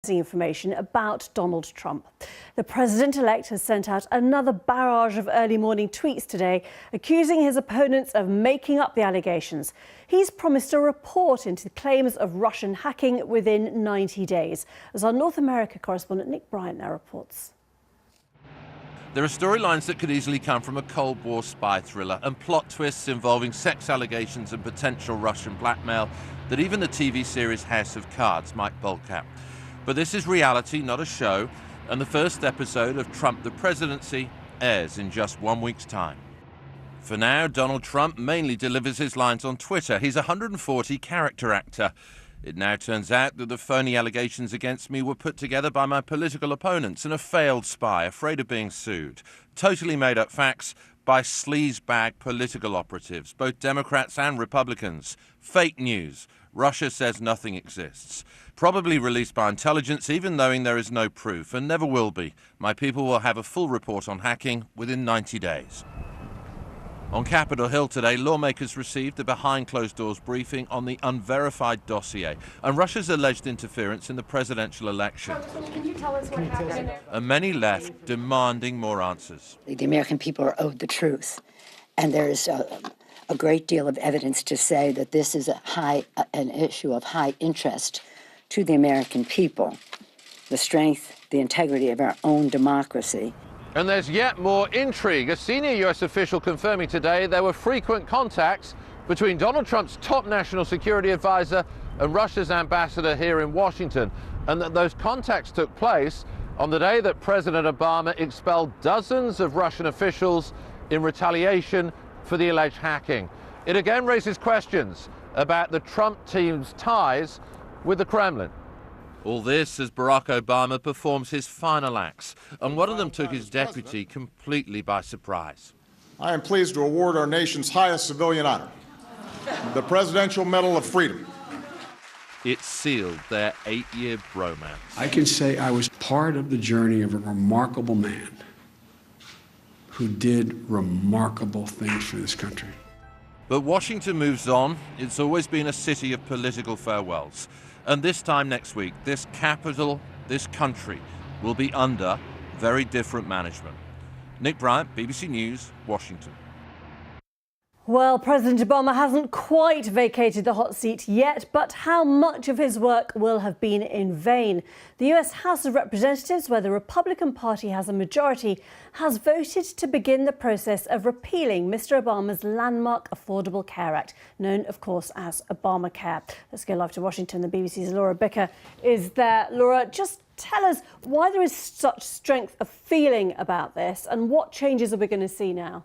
Information about Donald Trump. The president-elect has sent out another barrage of early morning tweets today, accusing his opponents of making up the allegations. He's promised a report into the claims of Russian hacking within 90 days, as our North America correspondent Nick Bryant now reports. There are storylines that could easily come from a Cold War spy thriller and plot twists involving sex allegations and potential Russian blackmail that even the TV series House of Cards might bulk at. But this is reality, not a show, and the first episode of Trump the Presidency airs in just 1 week's time. For now, Donald Trump mainly delivers his lines on Twitter. He's a 140-character actor. It now turns out that the phony allegations against me were put together by my political opponents and a failed spy afraid of being sued. Totally made-up facts by sleazebag political operatives, both Democrats and Republicans. Fake news. Russia says nothing exists. Probably released by intelligence, even knowing there is no proof, and never will be. My people will have a full report on hacking within 90 days. On Capitol Hill today, lawmakers received a behind-closed-doors briefing on the unverified dossier and Russia's alleged interference in the presidential election. Can you tell us what happened? And many left demanding more answers. The American people are owed the truth, and there is a great deal of evidence to say that this is an issue of high interest to the American people, the strength, the integrity of our own democracy. And there's yet more intrigue. A senior U.S. official confirming today there were frequent contacts between Donald Trump's top national security advisor and Russia's ambassador here in Washington, and that those contacts took place on the day that President Obama expelled dozens of Russian officials in retaliation for the alleged hacking. It again raises questions about the Trump team's ties with the Kremlin. All this as Barack Obama performs his final acts, and one of them took his deputy completely by surprise. I am pleased to award our nation's highest civilian honor, the Presidential Medal of Freedom. It sealed their 8-year bromance. I can say I was part of the journey of a remarkable man who did remarkable things for this country. But Washington moves on. It's always been a city of political farewells. And this time next week, this capital, this country, will be under very different management. Nick Bryant, BBC News, Washington. Well, President Obama hasn't quite vacated the hot seat yet, but how much of his work will have been in vain? The US House of Representatives, where the Republican Party has a majority, has voted to begin the process of repealing Mr. Obama's landmark Affordable Care Act, known, of course, as Obamacare. Let's go live to Washington. The BBC's Laura Bicker is there. Laura, just tell us why there is such strength of feeling about this and what changes are we going to see now?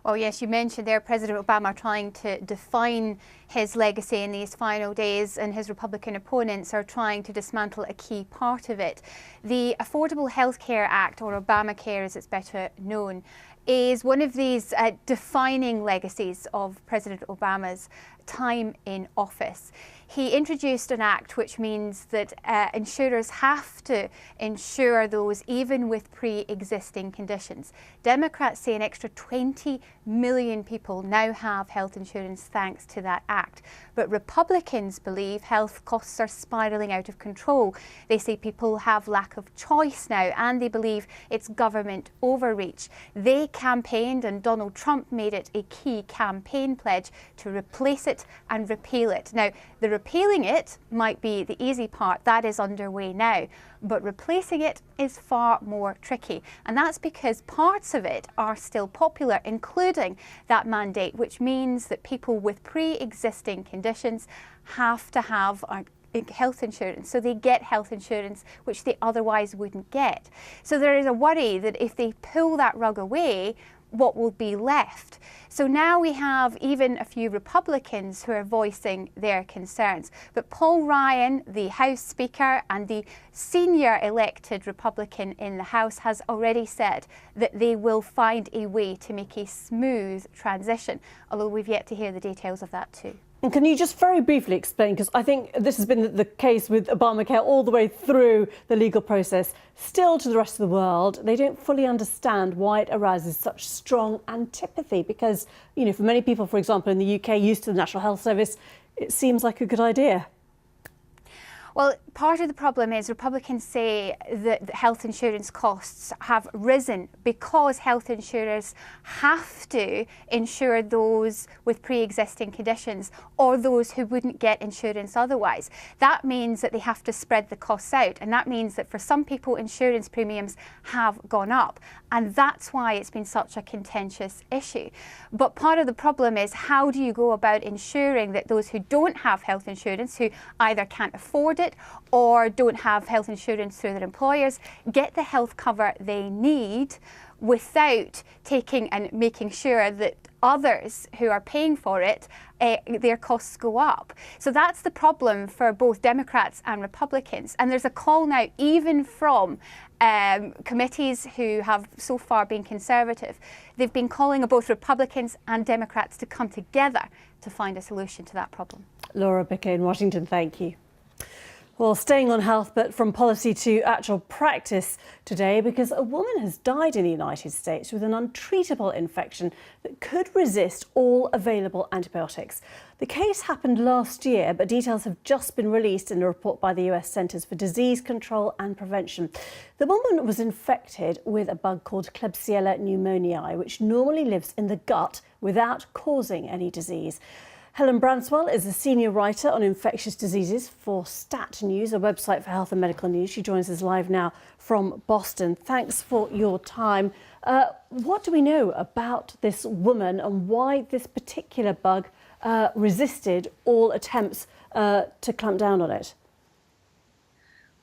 Well, yes, you mentioned there President Obama trying to define his legacy in these final days, and his Republican opponents are trying to dismantle a key part of it. The Affordable Health Care Act, or Obamacare as it's better known, is one of these defining legacies of President Obama's time in office. He introduced an act which means that insurers have to insure those even with pre-existing conditions. Democrats say an extra 20 million people now have health insurance thanks to that act. But Republicans believe health costs are spiralling out of control. They say people have lack of choice now, and they believe it's government overreach. They campaigned, and Donald Trump made it a key campaign pledge, to replace it and repeal it. Now, the repealing it might be the easy part. That is underway now. But replacing it is far more tricky. And that's because parts of it are still popular, including that mandate, which means that people with pre-existing conditions have to have health insurance. So they get health insurance which they otherwise wouldn't get. So there is a worry that if they pull that rug away, what will be left? So now we have even a few Republicans who are voicing their concerns. But Paul Ryan, the House Speaker and the senior elected Republican in the House, has already said that they will find a way to make a smooth transition, although we've yet to hear the details of that too. And can you just very briefly explain, because I think this has been the case with Obamacare all the way through the legal process, still to the rest of the world, they don't fully understand why it arouses such strong antipathy because, you know, for many people, for example, in the UK, used to the National Health Service, it seems like a good idea. Well, part of the problem is Republicans say that health insurance costs have risen because health insurers have to insure those with pre-existing conditions or those who wouldn't get insurance otherwise. That means that they have to spread the costs out, and that means that for some people insurance premiums have gone up, and that's why it's been such a contentious issue. But part of the problem is, how do you go about ensuring that those who don't have health insurance, who either can't afford it or don't have health insurance through their employers, get the health cover they need without taking and making sure that others who are paying for it, their costs go up. So that's the problem for both Democrats and Republicans. And there's a call now, even from committees who have so far been conservative. They've been calling on both Republicans and Democrats to come together to find a solution to that problem. Laura Bicker in Washington, thank you. Well, staying on health, but from policy to actual practice today, because a woman has died in the United States with an untreatable infection that could resist all available antibiotics. The case happened last year, but details have just been released in a report by the US Centers for Disease Control and Prevention. The woman was infected with a bug called Klebsiella pneumoniae, which normally lives in the gut without causing any disease. Helen Branswell is a senior writer on infectious diseases for Stat News, a website for health and medical news. She joins us live now from Boston. Thanks for your time. What do we know about this woman and why this particular bug resisted all attempts to clamp down on it?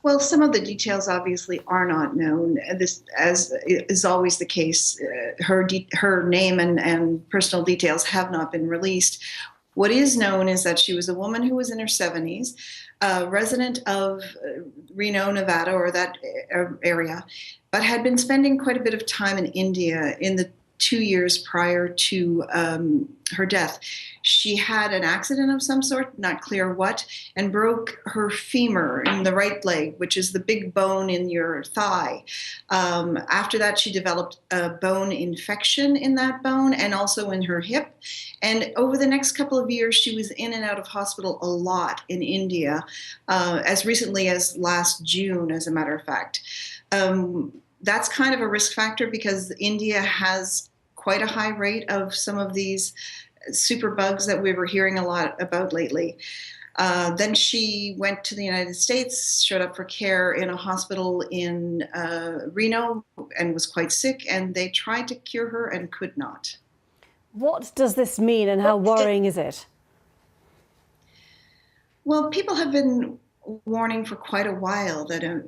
Well, some of the details obviously are not known. This, as is always the case, her name and personal details have not been released. What is known is that she was a woman who was in her 70s, a resident of Reno, Nevada, or that area, but had been spending quite a bit of time in India in the 2 years prior to her death. She had an accident of some sort, not clear what, and broke her femur in the right leg, which is the big bone in your thigh. After that, she developed a bone infection in that bone and also in her hip. And over the next couple of years, she was in and out of hospital a lot in India, as recently as last June, as a matter of fact. That's kind of a risk factor because India has quite a high rate of some of these superbugs that we were hearing a lot about lately. Then she went to the United States, showed up for care in a hospital in Reno and was quite sick, and they tried to cure her and could not. What does this mean and how worrying is it? Well, people have been warning for quite a while that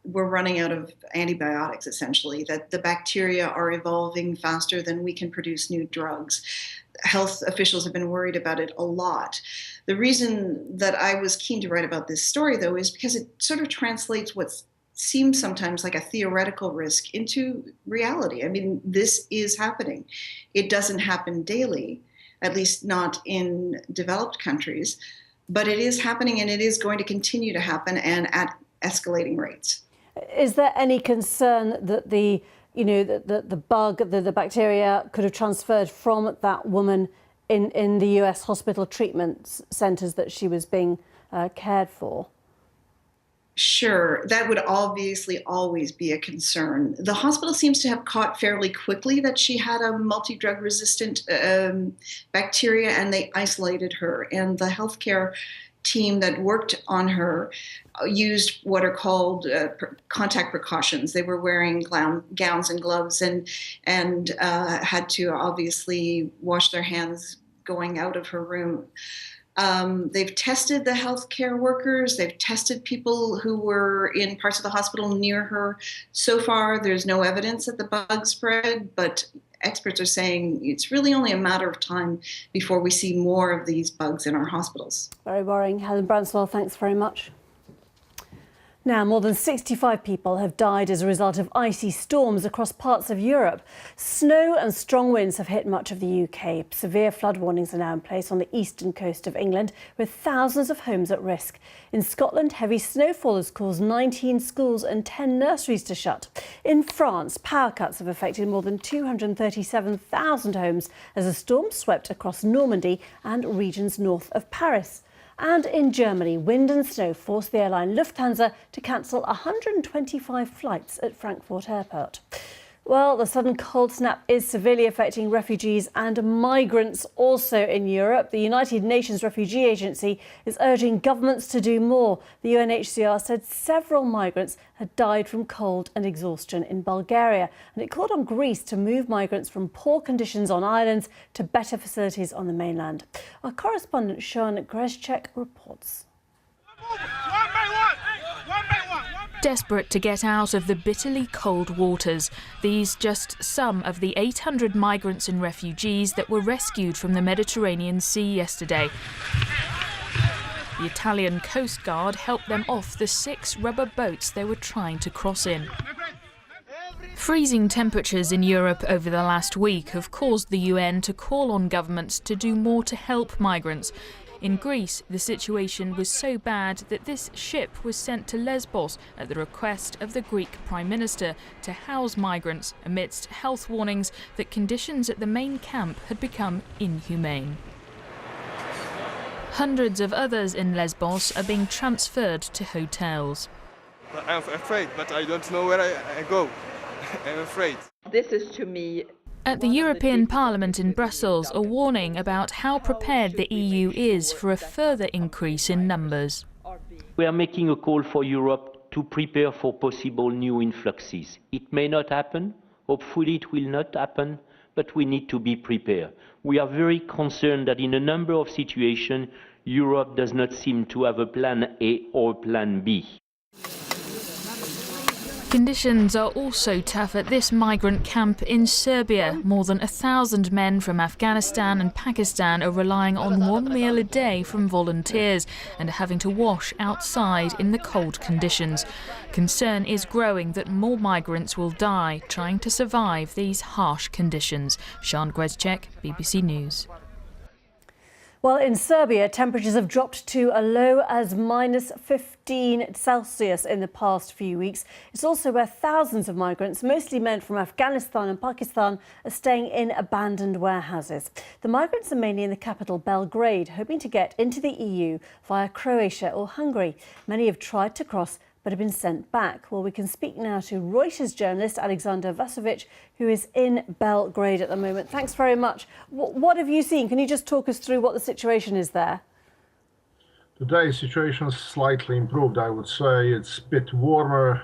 we're running out of antibiotics, essentially, that the bacteria are evolving faster than we can produce new drugs. Health officials have been worried about it a lot. The reason that I was keen to write about this story, though, is because it sort of translates what seems sometimes like a theoretical risk into reality. I mean, this is happening. It doesn't happen daily, at least not in developed countries, but it is happening, and it is going to continue to happen, and at escalating rates. Is there any concern that the bug, the bacteria could have transferred from that woman in the US hospital treatment centres that she was being cared for? Sure, that would obviously always be a concern. The hospital seems to have caught fairly quickly that she had a multi-drug resistant bacteria, and they isolated her. And the healthcare team that worked on her used what are called contact precautions. They were wearing gowns and gloves and had to obviously wash their hands going out of her room. They've tested the healthcare workers. They've tested people who were in parts of the hospital near her. So far, there's no evidence that the bug spread, but experts are saying it's really only a matter of time before we see more of these bugs in our hospitals. Very worrying. Helen Branswell, thanks very much. Now, more than 65 people have died as a result of icy storms across parts of Europe. Snow and strong winds have hit much of the UK. Severe flood warnings are now in place on the eastern coast of England, with thousands of homes at risk. In Scotland, heavy snowfall has caused 19 schools and 10 nurseries to shut. In France, power cuts have affected more than 237,000 homes as a storm swept across Normandy and regions north of Paris. And in Germany, wind and snow forced the airline Lufthansa to cancel 125 flights at Frankfurt Airport. Well, the sudden cold snap is severely affecting refugees and migrants also in Europe. The United Nations Refugee Agency is urging governments to do more. The UNHCR said several migrants had died from cold and exhaustion in Bulgaria, and it called on Greece to move migrants from poor conditions on islands to better facilities on the mainland. Our correspondent Sean Grezchek reports. Desperate to get out of the bitterly cold waters, these just some of the 800 migrants and refugees that were rescued from the Mediterranean Sea yesterday. The Italian Coast Guard helped them off the 6 rubber boats they were trying to cross in. Freezing temperatures in Europe over the last week have caused the UN to call on governments to do more to help migrants. In Greece, the situation was so bad that this ship was sent to Lesbos at the request of the Greek Prime Minister to house migrants amidst health warnings that conditions at the main camp had become inhumane. Hundreds of others in Lesbos are being transferred to hotels. I'm afraid, but I don't know where I go. I'm afraid. This is to me. At the European Parliament in Brussels, a warning about how prepared the EU is for a further increase in numbers. We are making a call for Europe to prepare for possible new influxes. It may not happen, hopefully it will not happen, but we need to be prepared. We are very concerned that in a number of situations, Europe does not seem to have a plan A or plan B. Conditions are also tough at this migrant camp in Serbia. More than 1,000 men from Afghanistan and Pakistan are relying on one meal a day from volunteers and are having to wash outside in the cold conditions. Concern is growing that more migrants will die trying to survive these harsh conditions. Sean Grezchek, BBC News. Well, in Serbia, temperatures have dropped to a low as -15 Celsius in the past few weeks. It's also where thousands of migrants, mostly men from Afghanistan and Pakistan, are staying in abandoned warehouses. The migrants are mainly in the capital, Belgrade, hoping to get into the EU via Croatia or Hungary. Many have tried to cross but have been sent back. Well, we can speak now to Reuters journalist Alexander Vasovic, who is in Belgrade at the moment. Thanks very much. What have you seen? Can you just talk us through what the situation is there? Today's situation is slightly improved, I would say. It's a bit warmer.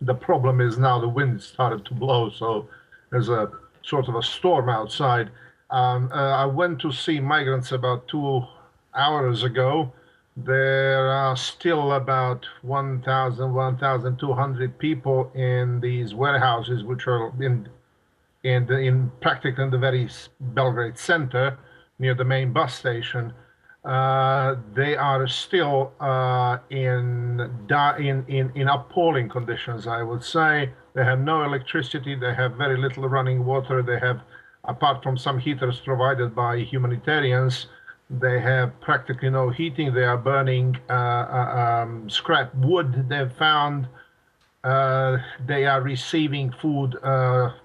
The problem is now the wind started to blow, so there's a sort of a storm outside. I went to see migrants about 2 hours ago. There are still about 1,200 people in these warehouses, which are in practically in the very Belgrade center, near the main bus station. They are still in appalling conditions, I would say. They have no electricity. They have very little running water. They have, apart from some heaters provided by humanitarians, they have practically no heating. They are burning scrap wood they've found. They are receiving food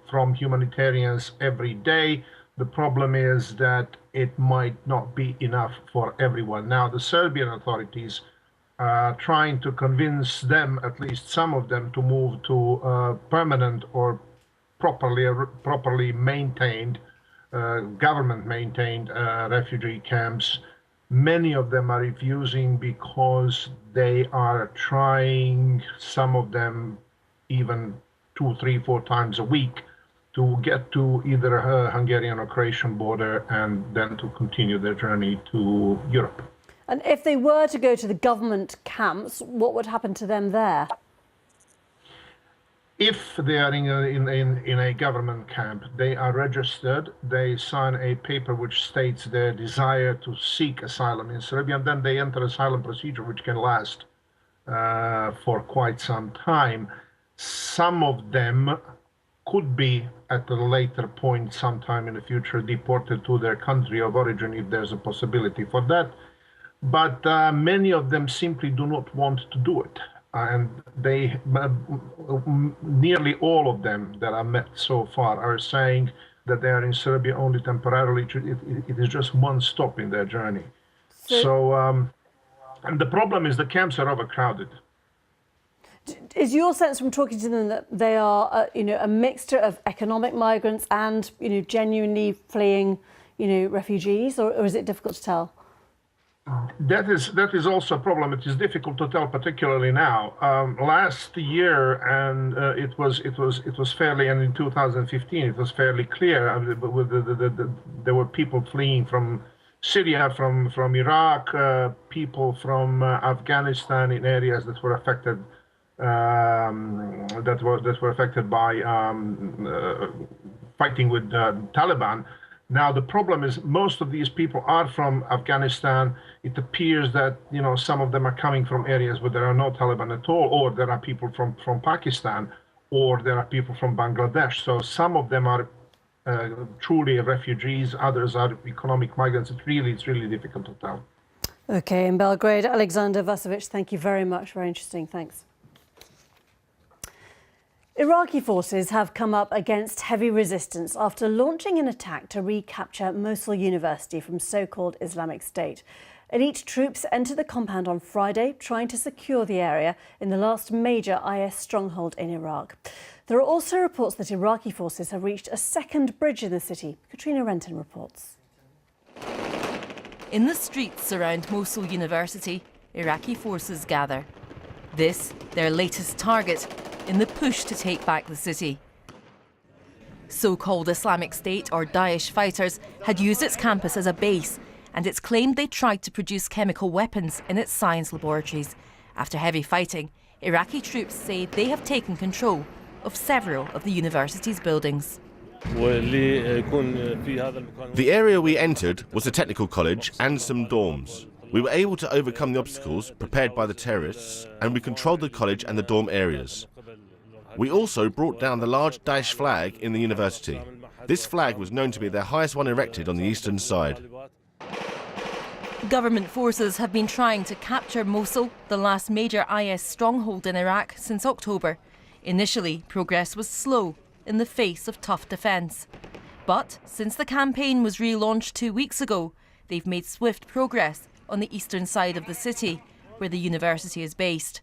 from humanitarians every day. The problem is that it might not be enough for everyone. Now, the Serbian authorities are trying to convince them, at least some of them, to move to permanent or properly maintained government-maintained refugee camps. Many of them are refusing because they are trying, some of them even 2, 3, 4 times a week, to get to either a Hungarian or Croatian border and then to continue their journey to Europe. And if they were to go to the government camps, what would happen to them there? If they are in a government camp, they are registered, they sign a paper which states their desire to seek asylum in Serbia, and then they enter asylum procedure, which can last for quite some time. Some of them could be, at a later point, sometime in the future, deported to their country of origin if there's a possibility for that. But many of them simply do not want to do it. And nearly all of them that I met so far are saying that they are in Serbia only temporarily. It is just one stop in their journey. So And the problem is the camps are overcrowded. Is your sense from talking to them that they are, a mixture of economic migrants and, genuinely fleeing, refugees, or is it difficult to tell? That is also a problem. It is difficult to tell, particularly now. Last year, and it was fairly, and in 2015, it was fairly clear. There were people fleeing from Syria, from Iraq, people from Afghanistan in areas that were affected. That were affected by fighting with Taliban. Now the problem is most of these people are from Afghanistan. It appears that some of them are coming from areas where there are no Taliban at all, or there are people from Pakistan, or there are people from Bangladesh. So some of them are truly refugees, others are economic migrants. It's really difficult to tell. Okay, in Belgrade, Alexander Vasovic, thank you very much. Very interesting. Thanks. Iraqi forces have come up against heavy resistance after launching an attack to recapture Mosul University from so-called Islamic State. Elite troops entered the compound on Friday, trying to secure the area in the last major IS stronghold in Iraq. There are also reports that Iraqi forces have reached a second bridge in the city. Katrina Renton reports. In the streets around Mosul University, Iraqi forces gather. This, their latest target, in the push to take back the city. So-called Islamic State or Daesh fighters had used its campus as a base, and it's claimed they tried to produce chemical weapons in its science laboratories. After heavy fighting, Iraqi troops say they have taken control of several of the university's buildings. The area we entered was a technical college and some dorms. We were able to overcome the obstacles prepared by the terrorists, and we controlled the college and the dorm areas. We also brought down the large Daesh flag in the university. This flag was known to be their highest one erected on the eastern side. Government forces have been trying to capture Mosul, the last major IS stronghold in Iraq, since October. Initially, progress was slow in the face of tough defence. But since the campaign was relaunched 2 weeks ago, they've made swift progress on the eastern side of the city, where the university is based.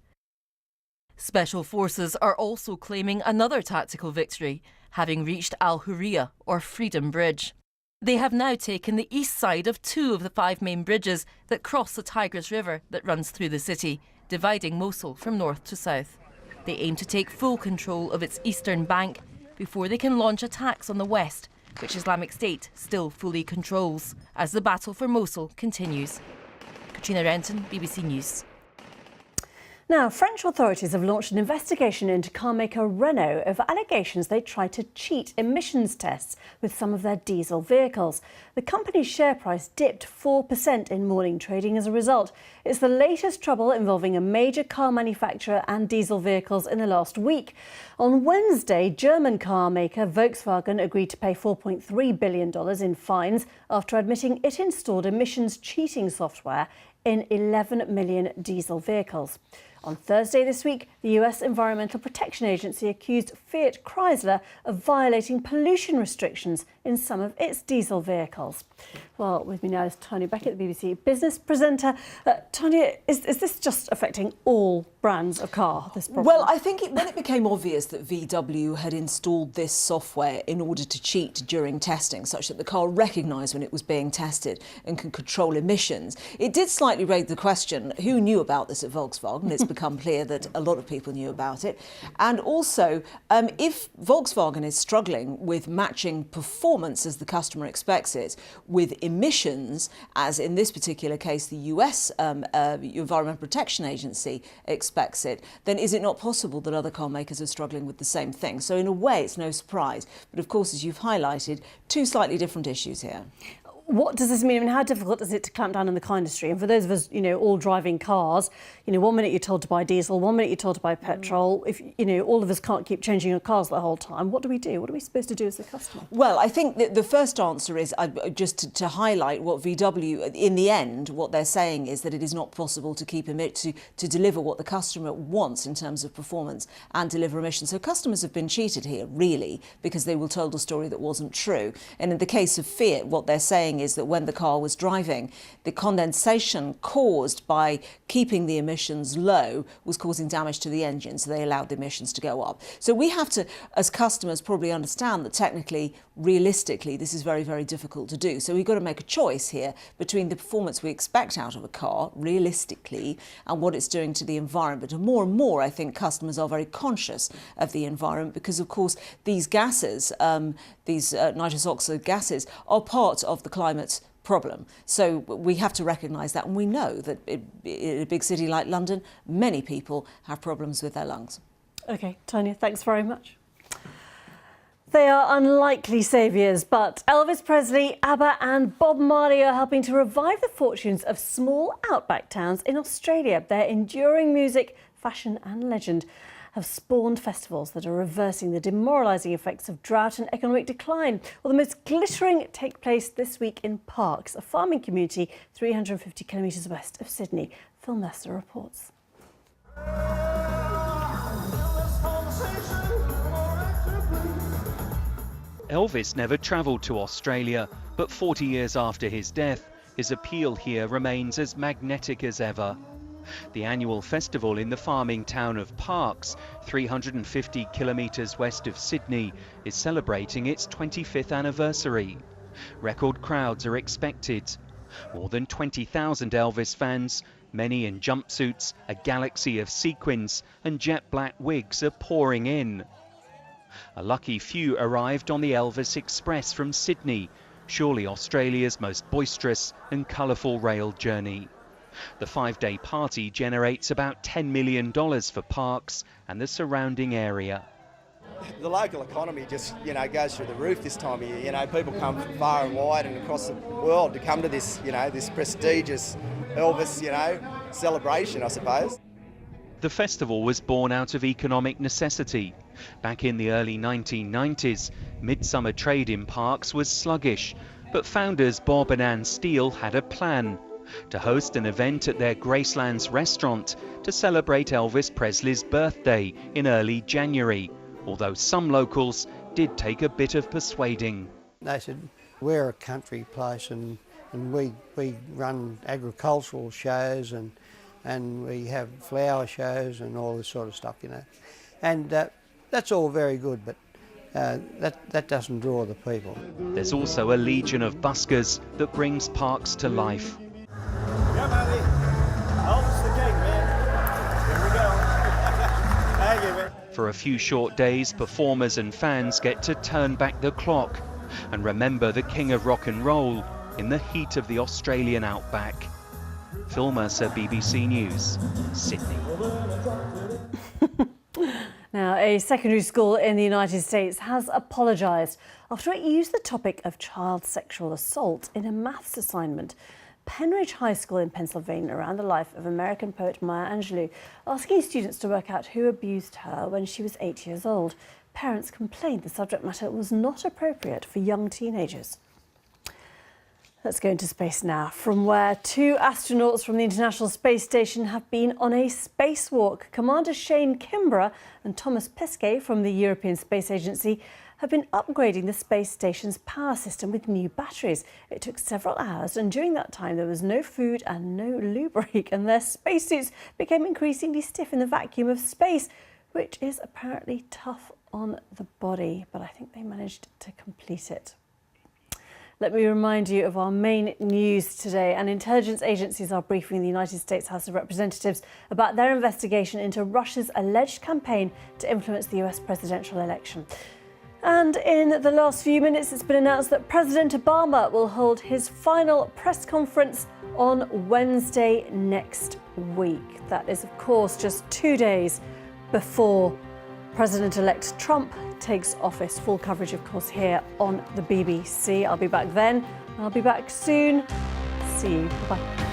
Special forces are also claiming another tactical victory, having reached Al-Hurriya, or Freedom Bridge. They have now taken the east side of 2 of the 5 main bridges that cross the Tigris River that runs through the city, dividing Mosul from north to south. They aim to take full control of its eastern bank before they can launch attacks on the west, which Islamic State still fully controls, as the battle for Mosul continues. Katrina Renton, BBC News. Now, French authorities have launched an investigation into car maker Renault over allegations they tried to cheat emissions tests with some of their diesel vehicles. The company's share price dipped 4% in morning trading as a result. It's the latest trouble involving a major car manufacturer and diesel vehicles in the last week. On Wednesday, German car maker Volkswagen agreed to pay $4.3 billion in fines after admitting it installed emissions cheating software in 11 million diesel vehicles. On Thursday this week, the US Environmental Protection Agency accused Fiat Chrysler of violating pollution restrictions in some of its diesel vehicles. Well, with me now is Tanya Beckett, the BBC business presenter. Tanya, is this just affecting all brands of car, this problem? Well, I think when it became obvious that VW had installed this software in order to cheat during testing, such that the car recognised when it was being tested and can control emissions, it did slightly raise the question, who knew about this at Volkswagen? It's become clear that a lot of people knew about it. And also, if Volkswagen is struggling with matching performance as the customer expects it with emissions, as in this particular case the US Environmental Protection Agency expects it, then is it not possible that other car makers are struggling with the same thing? So in a way it's no surprise. But of course, as you've highlighted, 2 slightly different issues here. What does this mean? I mean, how difficult is it to clamp down on the car industry? And for those of us, all driving cars, 1 minute you're told to buy diesel, 1 minute you're told to buy petrol. If, all of us can't keep changing our cars the whole time, what do we do? What are we supposed to do as the customer? Well, I think that the first answer is just to highlight what VW, in the end, what they're saying is that it is not possible to keep to deliver what the customer wants in terms of performance and deliver emissions. So customers have been cheated here, really, because they were told a story that wasn't true. And in the case of Fiat, what they're saying alleging is that when the car was driving, the condensation caused by keeping the emissions low was causing damage to the engine, so they allowed the emissions to go up. So we have to, as customers, probably understand that technically, realistically, this is very, very difficult to do. So we've got to make a choice here between the performance we expect out of a car, realistically, and what it's doing to the environment. And more, I think customers are very conscious of the environment because, of course, these gases, these nitrous oxide gases, are part of the climate problem. So we have to recognise that, and we know that in a big city like London, many people have problems with their lungs. OK, Tanya, thanks very much. They are unlikely saviours, but Elvis Presley, ABBA and Bob Marley are helping to revive the fortunes of small outback towns in Australia. Their enduring music, fashion and legend have spawned festivals that are reversing the demoralising effects of drought and economic decline. Well, the most glittering take place this week in Parkes, a farming community 350 kilometres west of Sydney. Phil Mercer reports. Elvis never travelled to Australia, but 40 years after his death, his appeal here remains as magnetic as ever. The annual festival in the farming town of Parkes, 350 kilometres west of Sydney, is celebrating its 25th anniversary. Record crowds are expected. More than 20,000 Elvis fans, many in jumpsuits, a galaxy of sequins and jet black wigs are pouring in. A lucky few arrived on the Elvis Express from Sydney, surely Australia's most boisterous and colourful rail journey. The 5-day party generates about $10 million for Parkes and the surrounding area. The local economy just, goes through the roof this time of year. People come from far and wide and across the world to come to this, this prestigious Elvis, celebration, I suppose. The festival was born out of economic necessity. Back in the early 1990s, midsummer trade in Parkes was sluggish, but founders Bob and Ann Steele had a plan to host an event at their Gracelands restaurant to celebrate Elvis Presley's birthday in early January, although some locals did take a bit of persuading. They said, we're a country place and we run agricultural shows and we have flower shows and all this sort of stuff, And that's all very good, but that doesn't draw the people. There's also a legion of buskers that brings Parkes to life. Yeah, buddy. Elvis the king, man. Here we go. Thank you, man. For a few short days, performers and fans get to turn back the clock and remember the king of rock and roll in the heat of the Australian outback. Phil Mercer, BBC News, Sydney. Now, a secondary school in the United States has apologised after it used the topic of child sexual assault in a maths assignment. Penridge High School in Pennsylvania around the life of American poet Maya Angelou, asking students to work out who abused her when she was 8 years old. Parents complained the subject matter was not appropriate for young teenagers. Let's go into space now, from where 2 astronauts from the International Space Station have been on a spacewalk. Commander Shane Kimbrough and Thomas Pesquet from the European Space Agency have been upgrading the space station's power system with new batteries. It took several hours, and during that time there was no food and no loo break, and their spacesuits became increasingly stiff in the vacuum of space, which is apparently tough on the body, but I think they managed to complete it. Let me remind you of our main news today. And intelligence agencies are briefing the United States House of Representatives about their investigation into Russia's alleged campaign to influence the US presidential election. And in the last few minutes, it's been announced that President Obama will hold his final press conference on Wednesday next week. That is, of course, just 2 days before President-elect Trump takes office. Full coverage, of course, here on the BBC. I'll be back then. I'll be back soon. See you. Bye-bye.